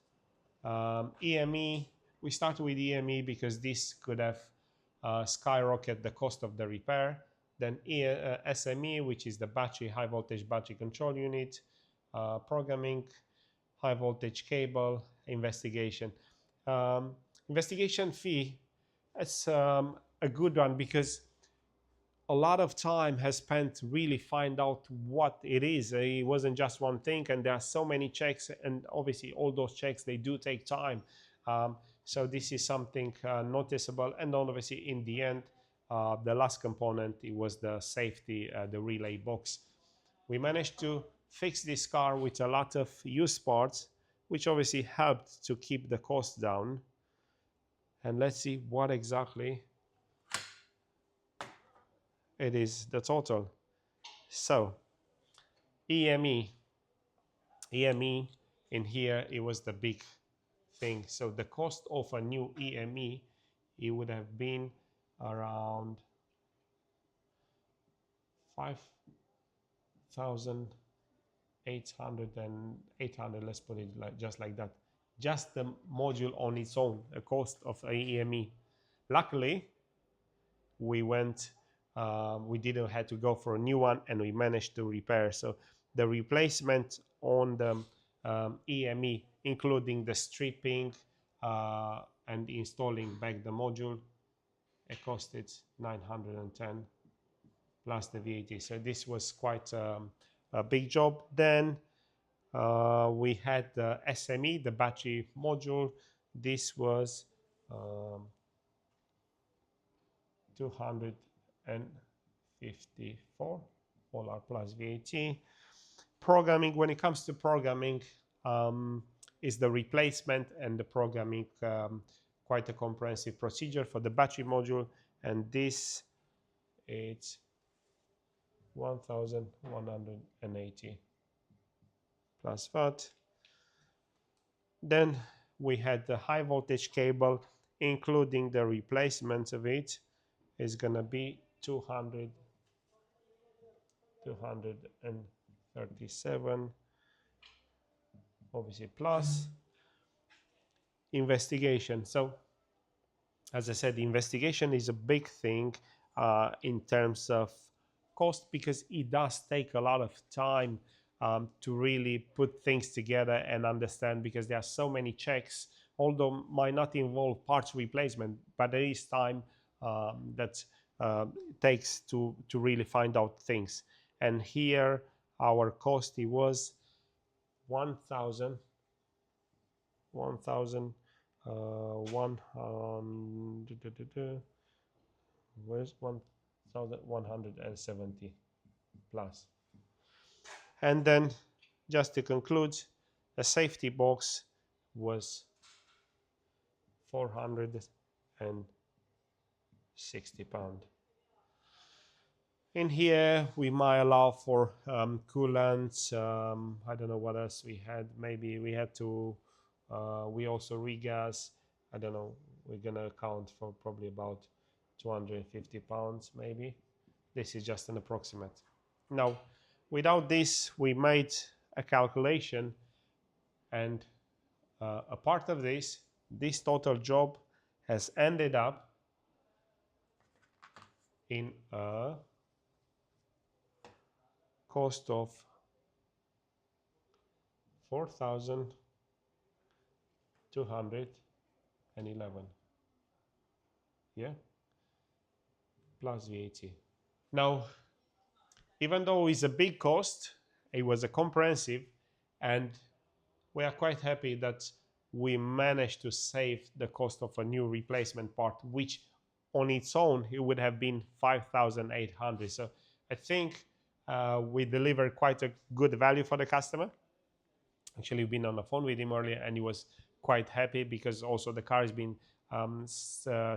Speaker 1: EME, we started with EME because this could have skyrocketed the cost of the repair. Then SME, which is the battery, high voltage battery control unit, programming, high voltage cable, investigation. Investigation fee, it's a good one because a lot of time has spent to really find out what it is. It wasn't just one thing, and there are so many checks, and obviously all those checks, they do take time. So this is something noticeable, and obviously in the end, the last component, it was the safety, the relay box. We managed to fix this car with a lot of used parts, which obviously helped to keep the cost down. And let's see what exactly it is the total. So EME in here, it was the big thing. So the cost of a new EME, it would have been around 5,800 and 800, let's put it just like that. Just the module on its own, a cost of a EME. Luckily, we didn't have to go for a new one, and we managed to repair. So the replacement on the EME, including the stripping and installing back the module, it costed 910 plus the VAT. So this was quite a big job. Then we had the SME, the battery module. This was 254 all plus VAT. Programming, when it comes to programming, is the replacement and the programming quite a comprehensive procedure for the battery module, and this it's 1,180 plus VAT. Then we had the high voltage cable, including the replacement of it, is gonna be 237, obviously plus. Investigation. So as I said, the investigation is a big thing in terms of cost, because it does take a lot of time to really put things together and understand, because there are so many checks, although might not involve parts replacement, but there is time that takes to really find out things. And here our cost, it was 1,100. Where's 1,170 plus. And then just to conclude, the safety box was 460 pounds. In here we might allow for coolant. I don't know what else we had. Maybe we had to we also regas. I don't know, we're gonna account for probably about 250 pounds maybe. This is just an approximate. Now, without this, we made a calculation, and a part of this total job has ended up in a cost of 4,211. Yeah, plus VAT. Now, even though it's a big cost, it was a comprehensive, and we are quite happy that we managed to save the cost of a new replacement part, which on its own it would have been 5,800. So I think we delivered quite a good value for the customer. Actually, we've been on the phone with him earlier, and he was quite happy because also the car has been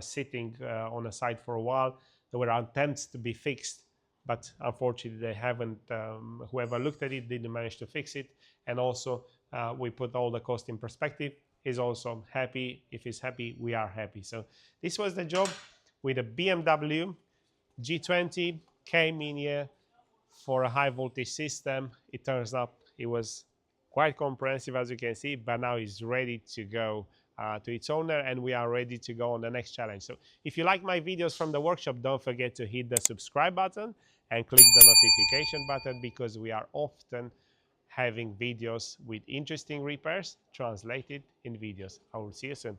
Speaker 1: sitting on a site for a while. There were attempts to be fixed, but unfortunately they haven't. Whoever looked at it didn't manage to fix it. And also we put all the cost in perspective. He's also happy. If he's happy, we are happy. So this was the job with a BMW G20. Came in here for a high voltage system. It turns out it was quite comprehensive, as you can see, but now it's ready to go to its owner, and we are ready to go on the next challenge. So if you like my videos from the workshop, don't forget to hit the subscribe button and click the notification button, because we are often having videos with interesting repairs translated in videos. I will see you soon.